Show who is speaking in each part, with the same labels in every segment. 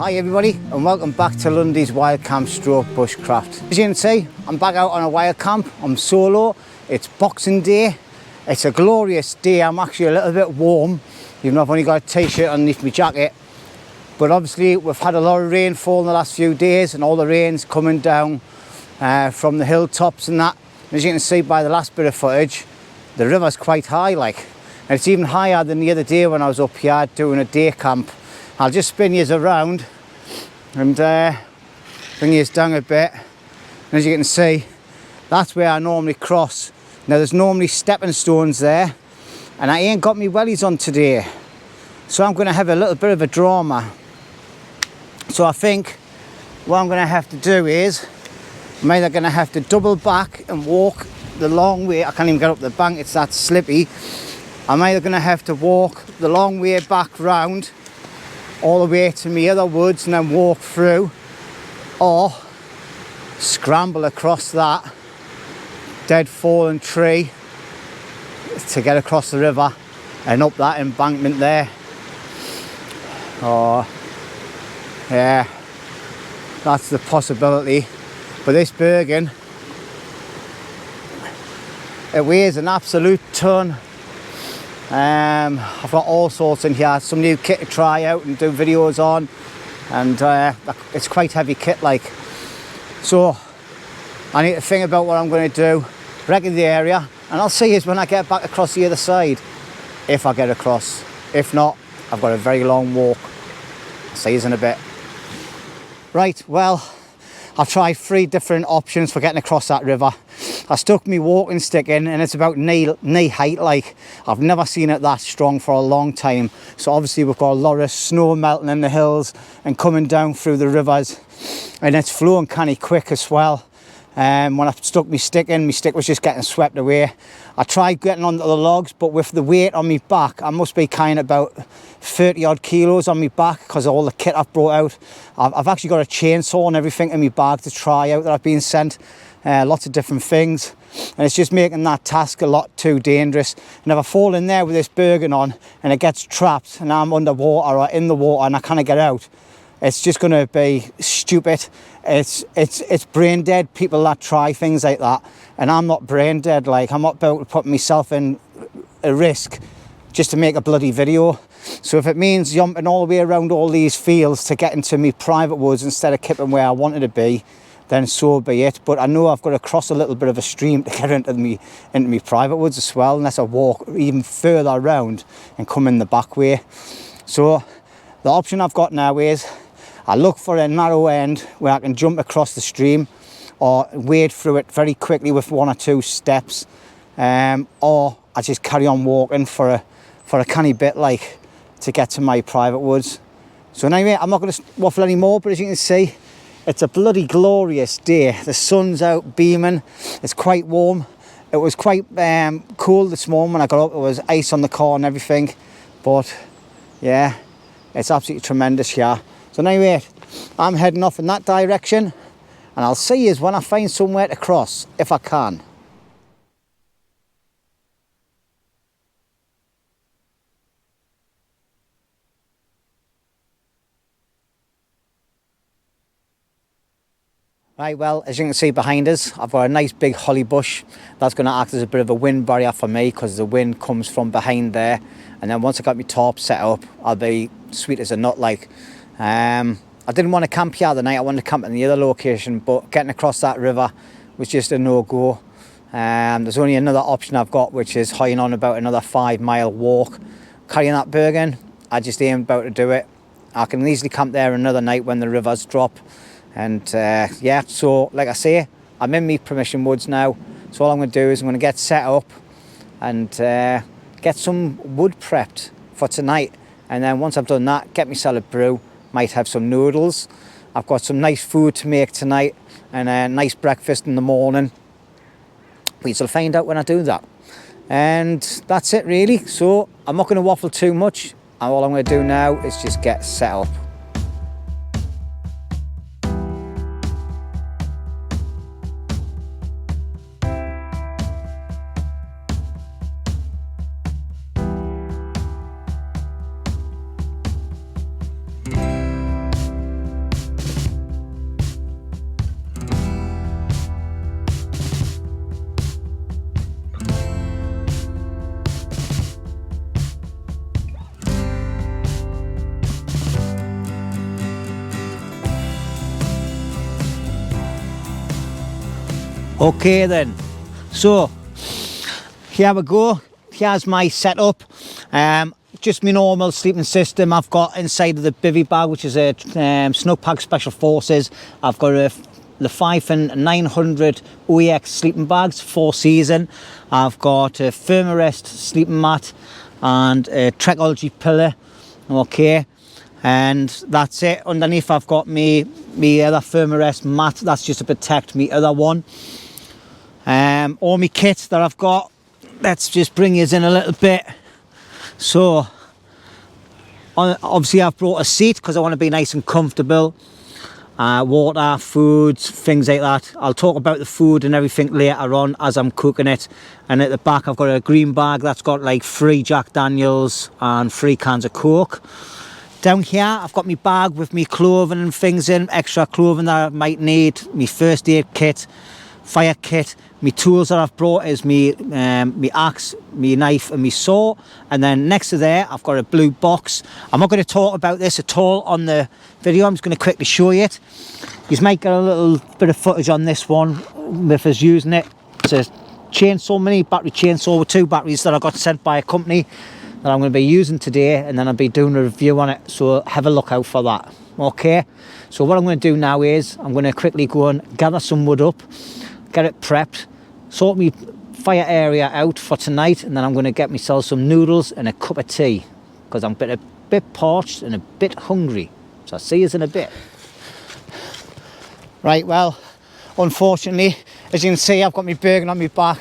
Speaker 1: Hi everybody and welcome back to Lundy's Wild Camp Stroke Bushcraft. As you can see, I'm back out on a wild camp. I'm solo. It's Boxing Day. It's a glorious day. I'm actually a little bit warm, even though I've only got a t-shirt underneath my jacket. But obviously we've had a lot of rainfall in the last few days, and all the rain's coming down from the hilltops and that. As you can see by the last bit of footage, the river's quite high, like, and it's even higher than the other day when I was up here doing a day camp. I'll just spin you around and bring you down a bit. And as you can see, that's where I normally cross. Now there's normally stepping stones there, and I ain't got my wellies on today, so I'm going to have a little bit of a drama. So I think what I'm going to have to do is I'm either going to have to double back and walk the long way. I can't even get up the bank, it's that slippy. I'm either going to have to walk the long way back round all the way to my other woods and then walk through, or scramble across that dead fallen tree to get across the river and up that embankment there. Oh yeah, that's the possibility. But this Bergen, it weighs an absolute ton. I've got all sorts in here, some new kit to try out and do videos on, and it's quite heavy kit, like. So I need to think about what I'm going to do, reckon the area, and I'll see you when I get back across the other side, if I get across. If not, I've got a very long walk. I'll see you in a bit. Right, well, I've tried 3 different options for getting across that river. I stuck my walking stick in, and it's about knee height, like. I've never seen it that strong for a long time. So obviously we've got a lot of snow melting in the hills and coming down through the rivers, and it's flowing kind of quick as well. When I stuck my stick in, my stick was just getting swept away. I tried getting onto the logs, but with the weight on my back, I must be kind of about 30 odd kilos on my back because of all the kit I've brought out. I've actually got a chainsaw and everything in my bag to try out that I've been sent. Lots of different things, and it's just making that task a lot too dangerous. And if I fall in there with this Bergen on and it gets trapped and I'm underwater or in the water and I can't get out, it's just going to be stupid. It's brain dead, people that try things like that, and I'm not brain dead. Like, I'm not about to put myself in a risk just to make a bloody video. So if it means jumping all the way around all these fields to get into me private woods instead of keeping where I wanted to be, then so be it. But I know I've got to cross a little bit of a stream to get into me private woods as well, unless I walk even further around and come in the back way. So the option I've got now is I look for a narrow end where I can jump across the stream, or wade through it very quickly with 1 or 2 steps, or I just carry on walking for a canny bit, like, to get to my private woods. So anyway, I'm not going to waffle anymore, but as you can see, it's a bloody glorious day. The sun's out beaming. It's quite warm. It was quite cool this morning when I got up. There was ice on the car and everything, but yeah, it's absolutely tremendous here. So anyway, I'm heading off in that direction, and I'll see you when I find somewhere to cross, if I can. Right, well, as you can see behind us, I've got a nice big holly bush. That's going to act as a bit of a wind barrier for me, because the wind comes from behind there. And then once I got my tarp set up, I'll be sweet as a nut, like. I didn't want to camp here the night. I wanted to camp in the other location, but getting across that river was just a no-go. There's only another option I've got, which is hiring on about another 5-mile walk. Carrying that Bergen, I just ain't about to do it. I can easily camp there another night when the rivers drop. And yeah, so like I say, I'm in me permission woods now. So all I'm going to do is I'm going to get set up and get some wood prepped for tonight. And then once I've done that, get myself a brew. Might have some noodles. I've got some nice food to make tonight, and a nice breakfast in the morning. We shall find out when I do that. And that's it really. So I'm not going to waffle too much. All I'm going to do now is just get set up. Okay then, so here we go. Here's my setup. Just my normal sleeping system. I've got inside of the bivvy bag, which is a Snug Pack Special Forces. I've got the 5 and 900 OEX sleeping bags, 4-season. I've got a Thermarest sleeping mat and a Trekology pillow. Okay, and that's it. Underneath I've got me other Thermarest mat. That's just to protect me other one. All my kit that I've got. Let's just bring you in a little bit. So obviously I've brought a seat because I want to be nice and comfortable. Water, foods, things like that. I'll talk about the food and everything later on as I'm cooking it. And at the back I've got a green bag that's got like 3 Jack Daniels and 3 cans of Coke. Down here I've got my bag with me clothing and things in, extra clothing that I might need, my first aid kit, fire kit. My tools that I've brought is me axe, me knife and me saw. And then next to there I've got a blue box. I'm not going to talk about this at all on the video. I'm just going to quickly show you it. You might get a little bit of footage on this one with us using it. It's a chainsaw, mini battery chainsaw with 2 batteries that I got sent by a company that I'm going to be using today, and then I'll be doing a review on it, so have a look out for that. Okay, so what I'm going to do now is I'm going to quickly go and gather some wood up, get it prepped, sort my fire area out for tonight, and then I'm going to get myself some noodles and a cup of tea because I'm a bit parched and a bit hungry. So I'll see you in a bit. Right, well, unfortunately, as you can see, I've got my burden on my back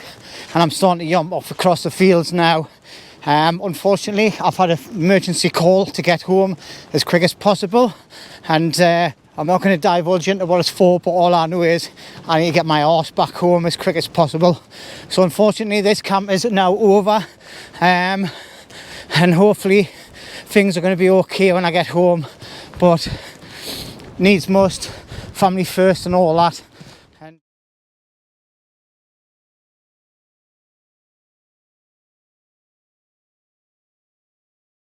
Speaker 1: and I'm starting to yump off across the fields now. Unfortunately, I've had an emergency call to get home as quick as possible, and I'm not going to divulge into what it's for, but all I know is I need to get my arse back home as quick as possible. So unfortunately this camp is now over, and hopefully things are going to be okay when I get home, but needs must, family first and all that.